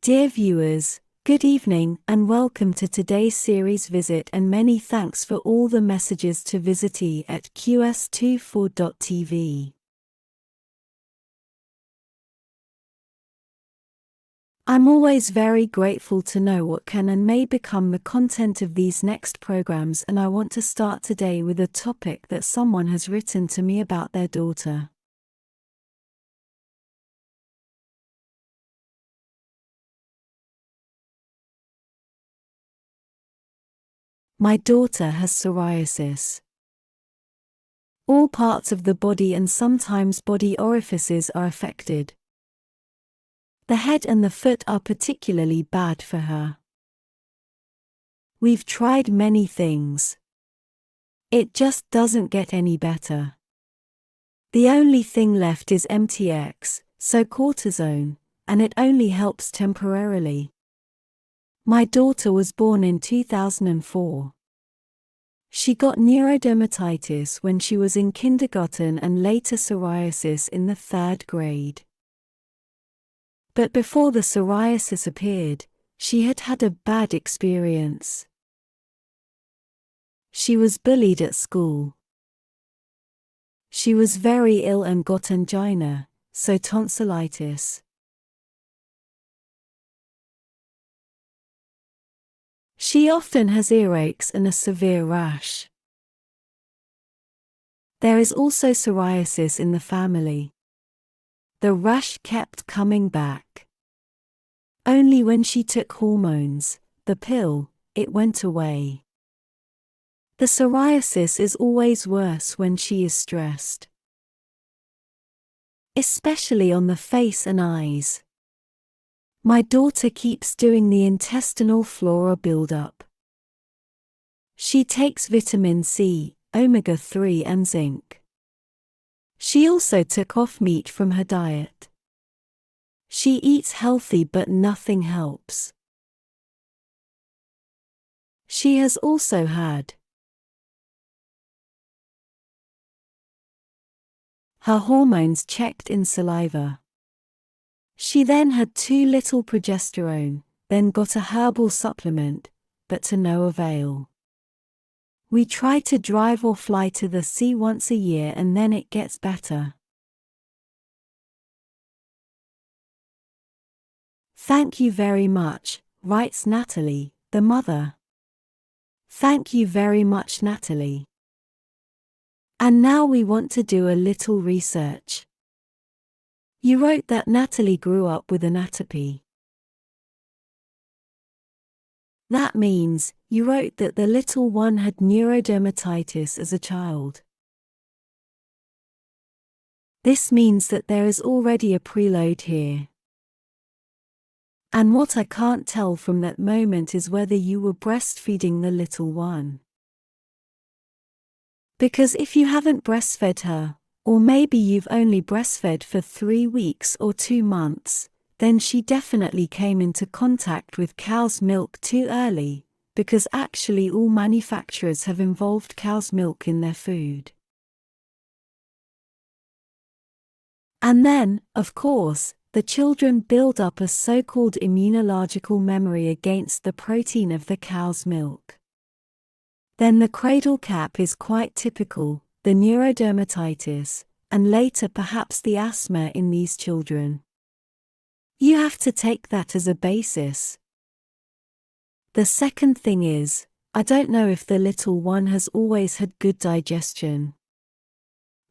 Dear viewers, good evening and welcome to today's series Visit, and many thanks for all the messages to Visite at QS24.tv. I'm always very grateful to know what can and may become the content of these next programs, and I want to start today with a topic that someone has written to me about their daughter. My daughter has psoriasis. All parts of the body and sometimes body orifices are affected. The head and the foot are particularly bad for her. We've tried many things. It just doesn't get any better. The only thing left is MTX, so cortisone, and it only helps temporarily. My daughter was born in 2004. She got neurodermatitis when she was in kindergarten and later psoriasis in the 3rd grade. But before the psoriasis appeared, she had had a bad experience. She was bullied at school. She was very ill and got angina, so tonsillitis. She often has earaches and a severe rash. There is also psoriasis in the family. The rash kept coming back. Only when she took hormones, the pill, it went away. The psoriasis is always worse when she is stressed, especially on the face and eyes. My daughter keeps doing the intestinal flora buildup. She takes vitamin C, omega-3 and zinc. She also took off meat from her diet. She eats healthy but nothing helps. She has also had her hormones checked in saliva. She then had too little progesterone, then got a herbal supplement, but to no avail. We try to drive or fly to the sea once a year and then it gets better. Thank you very much, writes Natalie, the mother. Thank you very much, Natalie. And now we want to do a little research. You wrote that Natalie grew up with an atopy. That means, you wrote that the little one had neurodermatitis as a child. This means that there is already a preload here. And what I can't tell from that moment is whether you were breastfeeding the little one. Because if you haven't breastfed her, or maybe you've only breastfed for 3 weeks or 2 months, then she definitely came into contact with cow's milk too early, because actually all manufacturers have involved cow's milk in their food. And then, of course, the children build up a so-called immunological memory against the protein of the cow's milk. Then the cradle cap is quite typical, the neurodermatitis, and later perhaps the asthma in these children. You have to take that as a basis. The second thing is, I don't know if the little one has always had good digestion.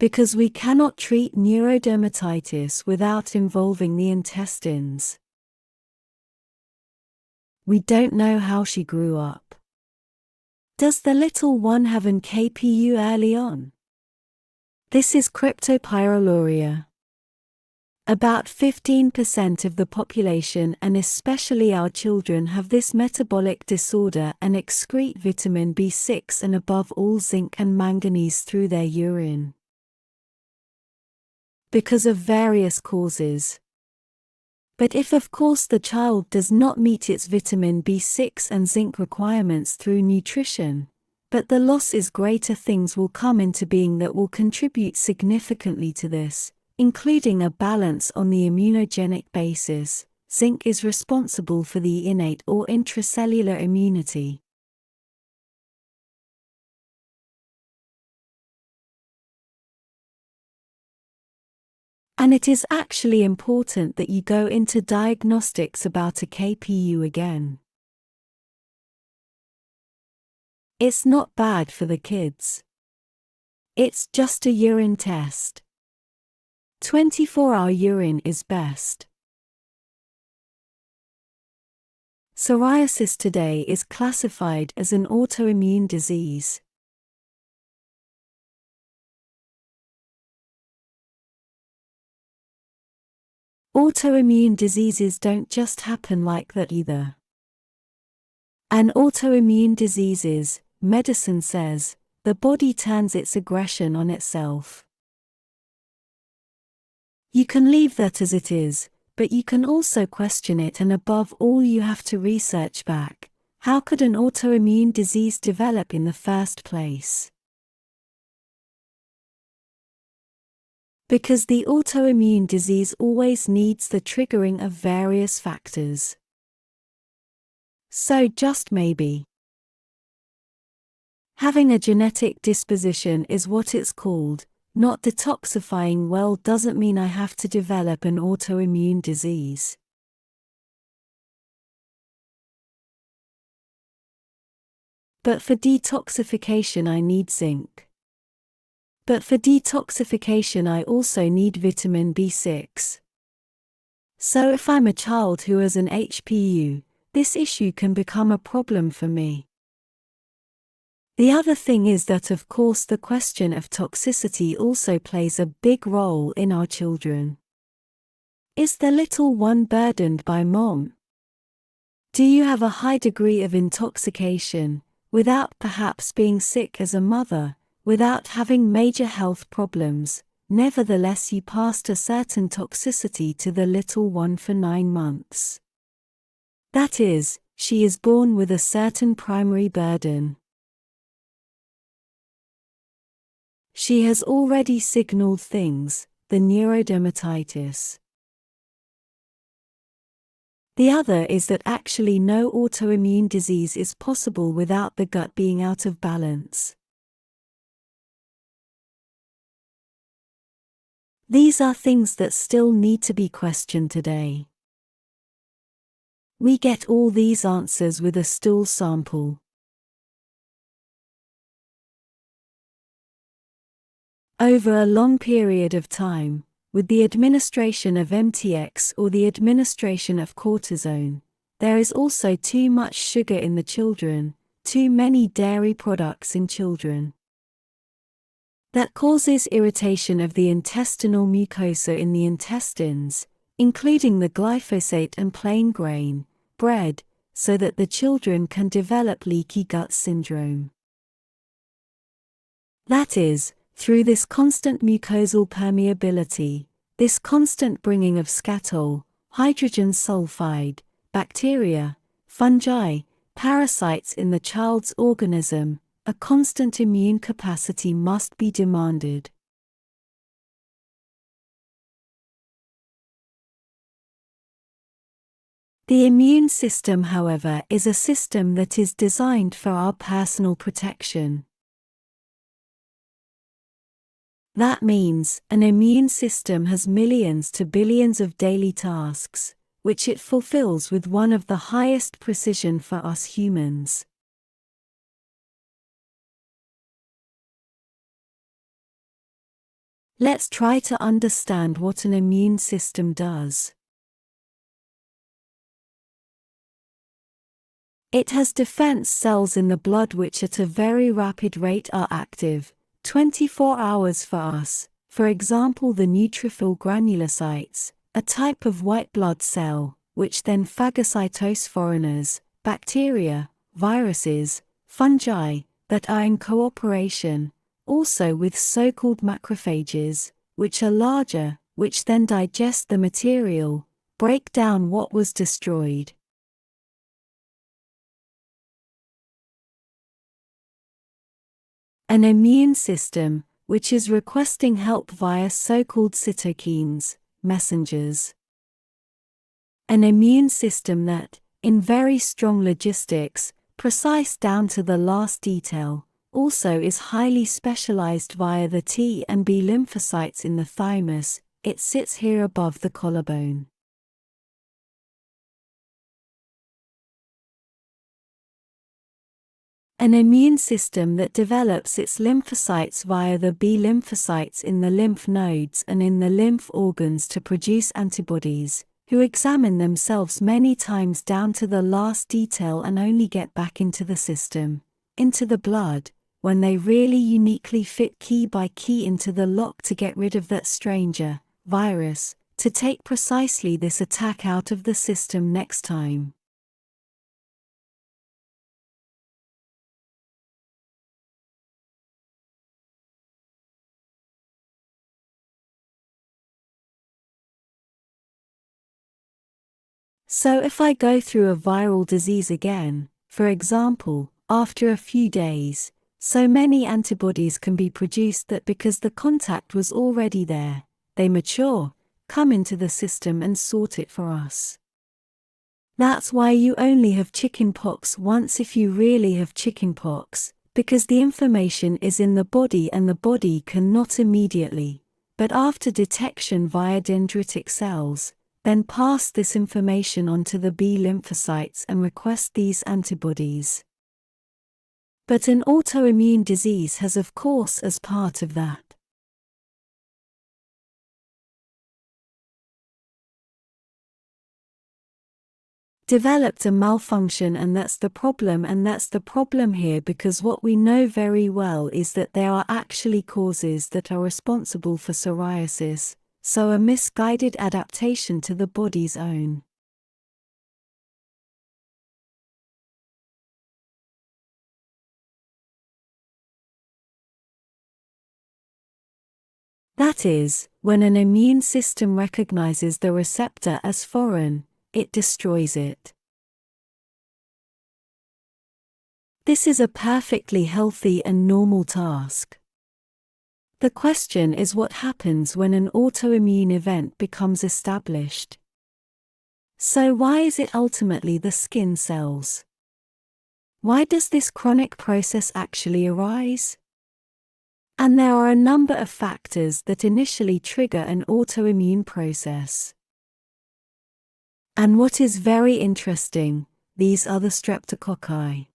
Because we cannot treat neurodermatitis without involving the intestines. We don't know how she grew up. Does the little one have an KPU early on? This is cryptopyrroluria. About 15% of the population and especially our children have this metabolic disorder and excrete vitamin B6 and above all zinc and manganese through their urine. Because of various causes. But if of course the child does not meet its vitamin B6 and zinc requirements through nutrition, but the loss is greater, things will come into being that will contribute significantly to this, including a balance on the immunogenic basis, zinc is responsible for the innate or intracellular immunity. And it is actually important that you go into diagnostics about a KPU again. It's not bad for the kids. It's just a urine test. 24-hour urine is best. Psoriasis today is classified as an autoimmune disease. Autoimmune diseases don't just happen like that either. An autoimmune diseases, medicine says, the body turns its aggression on itself. You can leave that as it is, but you can also question it, and above all you have to research back. How could an autoimmune disease develop in the first place? Because the autoimmune disease always needs the triggering of various factors. So just maybe, having a genetic disposition is what it's called. Not detoxifying well doesn't mean I have to develop an autoimmune disease. But for detoxification I need zinc. But for detoxification I also need vitamin B6. So if I'm a child who has an HPU, this issue can become a problem for me. The other thing is that of course the question of toxicity also plays a big role in our children. Is the little one burdened by mom? Do you have a high degree of intoxication, without perhaps being sick as a mother, without having major health problems, nevertheless you passed a certain toxicity to the little one for 9 months? That is, she is born with a certain primary burden. She has already signaled things, the neurodermatitis. The other is that actually no autoimmune disease is possible without the gut being out of balance. These are things that still need to be questioned today. We get all these answers with a stool sample. Over a long period of time, with the administration of MTX or the administration of cortisone, there is also too much sugar in the children, too many dairy products in children. That causes irritation of the intestinal mucosa in the intestines, including the glyphosate and plain grain bread, so that the children can develop leaky gut syndrome. That is, through this constant mucosal permeability, this constant bringing of scatol, hydrogen sulfide, bacteria, fungi, parasites in the child's organism, a constant immune capacity must be demanded. The immune system, however, is a system that is designed for our personal protection. That means, an immune system has millions to billions of daily tasks, which it fulfills with one of the highest precision for us humans. Let's try to understand what an immune system does. It has defense cells in the blood which at a very rapid rate are active, 24 hours for us, for example the neutrophil granulocytes, a type of white blood cell, which then phagocytose foreigners, bacteria, viruses, fungi, that are in cooperation, also with so-called macrophages, which are larger, which then digest the material, break down what was destroyed. An immune system, which is requesting help via so-called cytokines, messengers. An immune system that, in very strong logistics, precise down to the last detail, also is highly specialized via the T and B lymphocytes in the thymus. It sits here above the collarbone. An immune system that develops its lymphocytes via the B lymphocytes in the lymph nodes and in the lymph organs to produce antibodies, who examine themselves many times down to the last detail and only get back into the system, into the blood, when they really uniquely fit key by key into the lock to get rid of that stranger, virus, to take precisely this attack out of the system next time. So if I go through a viral disease again, for example, after a few days, so many antibodies can be produced that because the contact was already there, they mature, come into the system and sort it for us. That's why you only have chickenpox once if you really have chickenpox, because the information is in the body and the body cannot immediately, but after detection via dendritic cells, then pass this information on to the B lymphocytes and request these antibodies. But an autoimmune disease has, of course, as part of that, developed a malfunction, and that's the problem here, because what we know very well is that there are actually causes that are responsible for psoriasis, so a misguided adaptation to the body's own. That is, when an immune system recognizes the receptor as foreign, it destroys it. This is a perfectly healthy and normal task. The question is what happens when an autoimmune event becomes established. So why is it ultimately the skin cells? Why does this chronic process actually arise? And there are a number of factors that initially trigger an autoimmune process. And what is very interesting, these are the streptococci.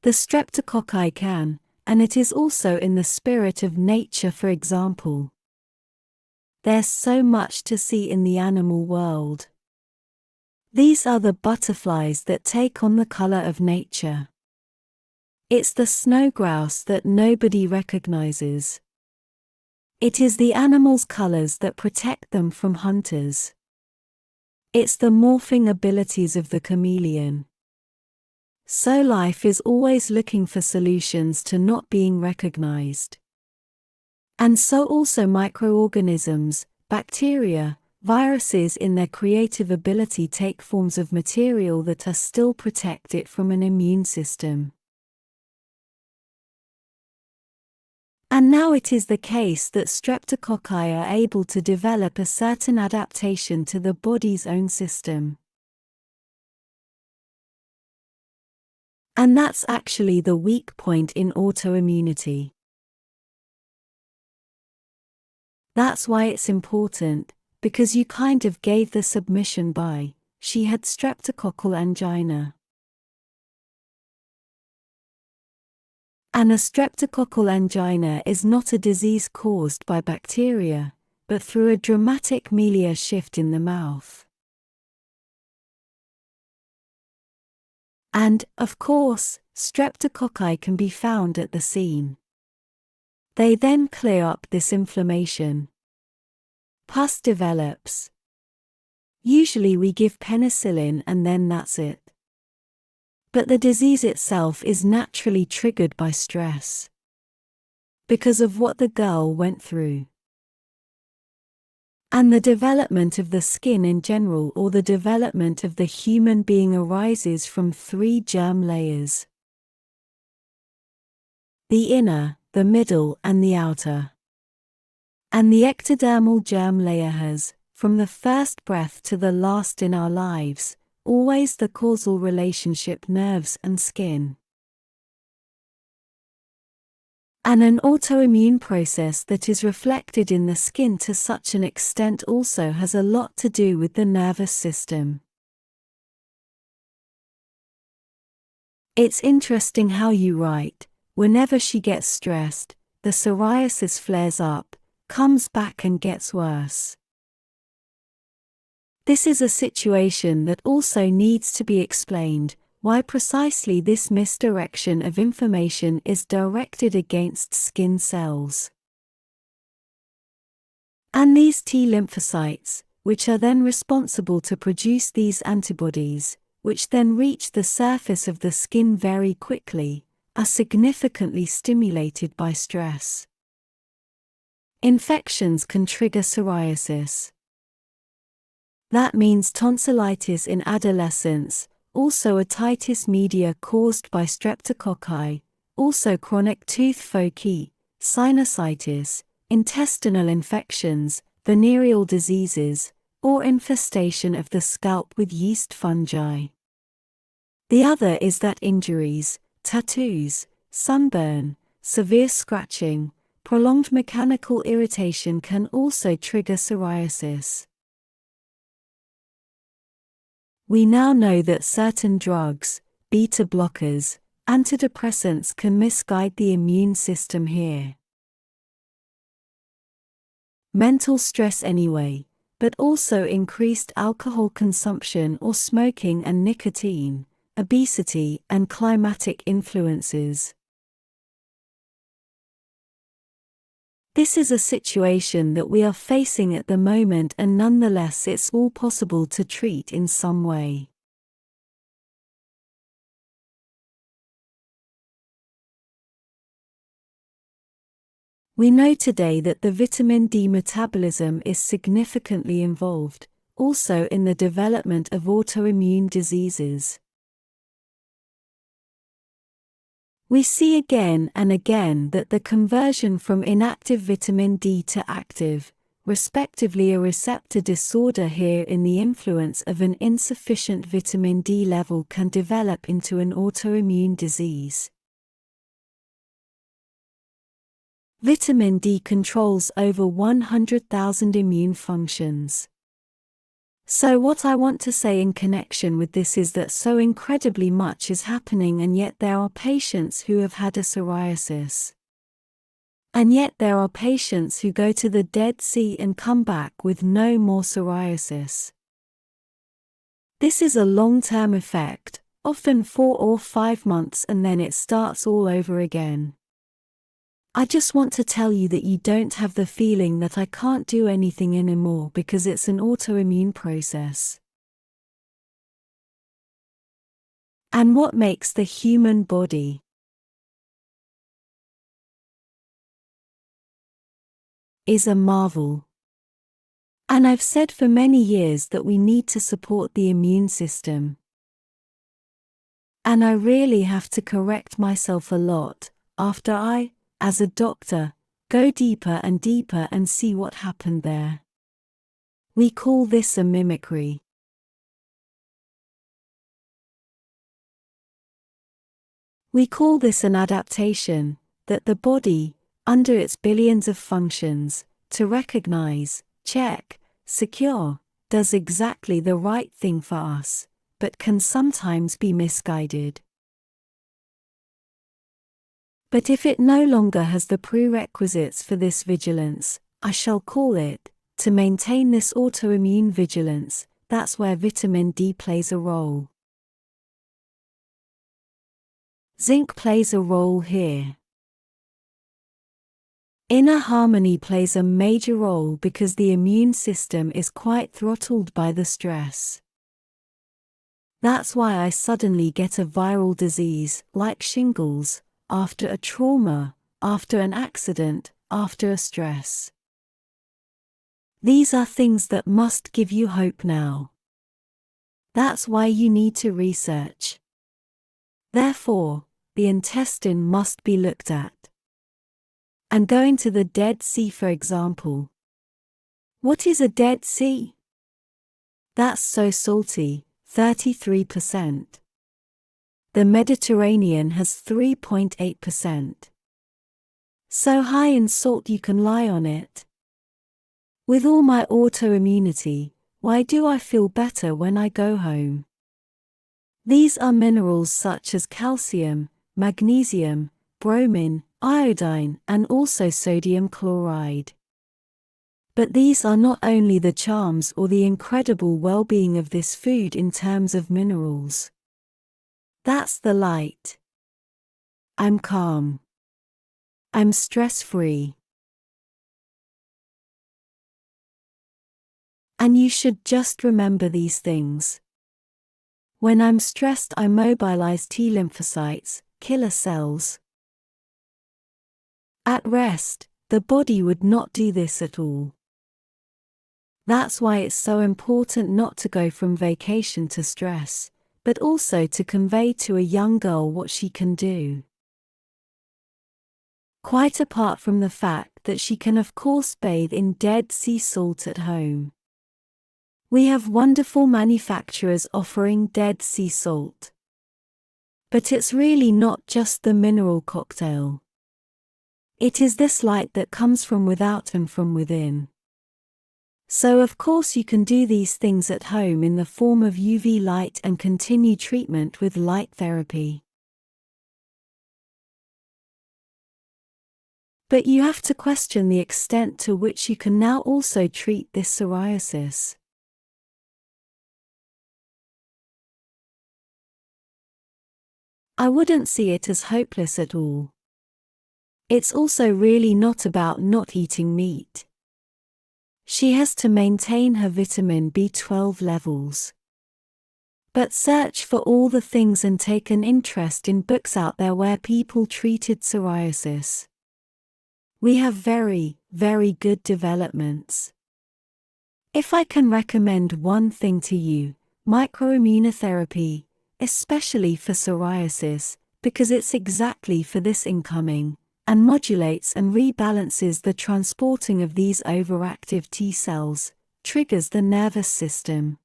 The streptococci can, and it is also in the spirit of nature, for example. There's so much to see in the animal world. These are the butterflies that take on the color of nature. It's the snow grouse that nobody recognizes. It is the animal's colors that protect them from hunters. It's the morphing abilities of the chameleon. So life is always looking for solutions to not being recognized. And so also microorganisms, bacteria, viruses in their creative ability take forms of material that are still protect it from an immune system. And now it is the case that streptococci are able to develop a certain adaptation to the body's own system. And that's actually the weak point in autoimmunity. That's why it's important, because you kind of gave the submission by, she had streptococcal angina. And a streptococcal angina is not a disease caused by bacteria, but through a dramatic milieu shift in the mouth. And, of course, streptococci can be found at the scene. They then clear up this inflammation. Pus develops. Usually we give penicillin and then that's it. But the disease itself is naturally triggered by stress. Because of what the girl went through. And the development of the skin in general, or the development of the human being, arises from 3 germ layers. The inner, the middle and the outer. And the ectodermal germ layer has, from the first breath to the last in our lives, always the causal relationship nerves and skin. And an autoimmune process that is reflected in the skin to such an extent also has a lot to do with the nervous system. It's interesting how you write, whenever she gets stressed, the psoriasis flares up, comes back and gets worse. This is a situation that also needs to be explained, why precisely this misdirection of information is directed against skin cells. And these T lymphocytes, which are then responsible to produce these antibodies, which then reach the surface of the skin very quickly, are significantly stimulated by stress. Infections can trigger psoriasis. That means tonsillitis in adolescence, also otitis media caused by streptococci, also chronic tooth foci, sinusitis, intestinal infections, venereal diseases, or infestation of the scalp with yeast fungi. The other is that injuries, tattoos, sunburn, severe scratching, prolonged mechanical irritation can also trigger psoriasis. We now know that certain drugs, beta blockers, antidepressants can misguide the immune system here. Mental stress anyway, but also increased alcohol consumption or smoking and nicotine, obesity and climatic influences. This is a situation that we are facing at the moment, and nonetheless it's all possible to treat in some way. We know today that the vitamin D metabolism is significantly involved, also in the development of autoimmune diseases. We see again and again that the conversion from inactive vitamin D to active, respectively a receptor disorder here in the influence of an insufficient vitamin D level, can develop into an autoimmune disease. Vitamin D controls over 100,000 immune functions. So what I want to say in connection with this is that so incredibly much is happening, and yet there are patients who have had a psoriasis. And yet there are patients who go to the Dead Sea and come back with no more psoriasis. This is a long-term effect, often 4 or 5 months, and then it starts all over again. I just want to tell you that you don't have the feeling that I can't do anything anymore, because it's an autoimmune process. And what makes the human body is a marvel. And I've said for many years that we need to support the immune system. And I really have to correct myself a lot, after I, as a doctor, go deeper and deeper and see what happened there. We call this a mimicry. We call this an adaptation, that the body, under its billions of functions, to recognize, check, secure, does exactly the right thing for us, but can sometimes be misguided. But if it no longer has the prerequisites for this vigilance, I shall call it, to maintain this autoimmune vigilance, that's where vitamin D plays a role. Zinc plays a role here. Inner harmony plays a major role because the immune system is quite throttled by the stress. That's why I suddenly get a viral disease, like shingles, after a trauma, after an accident, after a stress. These are things that must give you hope now. That's why you need to research. Therefore, the intestine must be looked at. And going to the Dead Sea, for example. What is a Dead Sea? That's so salty, 33%. The Mediterranean has 3.8%. So high in salt you can lie on it. With all my autoimmunity, why do I feel better when I go home? These are minerals such as calcium, magnesium, bromine, iodine, and also sodium chloride. But these are not only the charms or the incredible well-being of this food in terms of minerals. That's the light. I'm calm. I'm stress-free. And you should just remember these things. When I'm stressed, I mobilize T lymphocytes, killer cells. At rest, the body would not do this at all. That's why it's so important not to go from vacation to stress, but also to convey to a young girl what she can do. Quite apart from the fact that she can of course bathe in Dead Sea salt at home. We have wonderful manufacturers offering Dead Sea salt. But it's really not just the mineral cocktail. It is this light that comes from without and from within. So of course you can do these things at home in the form of UV light and continue treatment with light therapy. But you have to question the extent to which you can now also treat this psoriasis. I wouldn't see it as hopeless at all. It's also really not about not eating meat. She has to maintain her vitamin B12 levels. But search for all the things and take an interest in books out there where people treated psoriasis. We have very, very good developments. If I can recommend one thing to you, microimmunotherapy, especially for psoriasis, because it's exactly for this incoming, and modulates and rebalances the transporting of these overactive T cells, triggers the nervous system.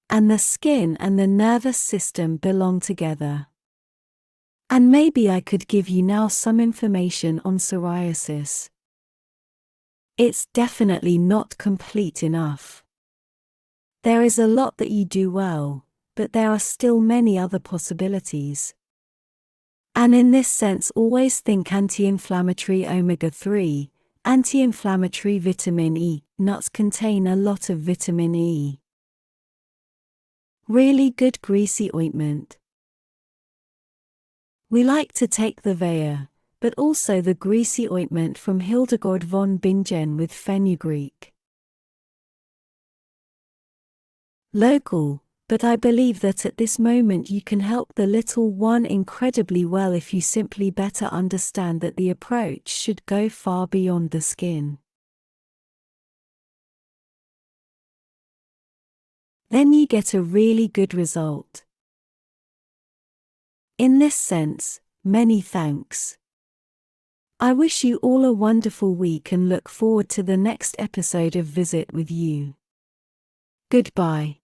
And the skin and the nervous system belong together. And maybe I could give you now some information on psoriasis. It's definitely not complete enough. There is a lot that you do well, but there are still many other possibilities. And in this sense, always think anti-inflammatory omega-3, anti-inflammatory vitamin E. Nuts contain a lot of vitamin E. Really good greasy ointment. We like to take the Vea, but also the greasy ointment from Hildegard von Bingen with fenugreek. Local, but I believe that at this moment you can help the little one incredibly well if you simply better understand that the approach should go far beyond the skin. Then you get a really good result. In this sense, many thanks. I wish you all a wonderful week and look forward to the next episode of Visit with you. Goodbye.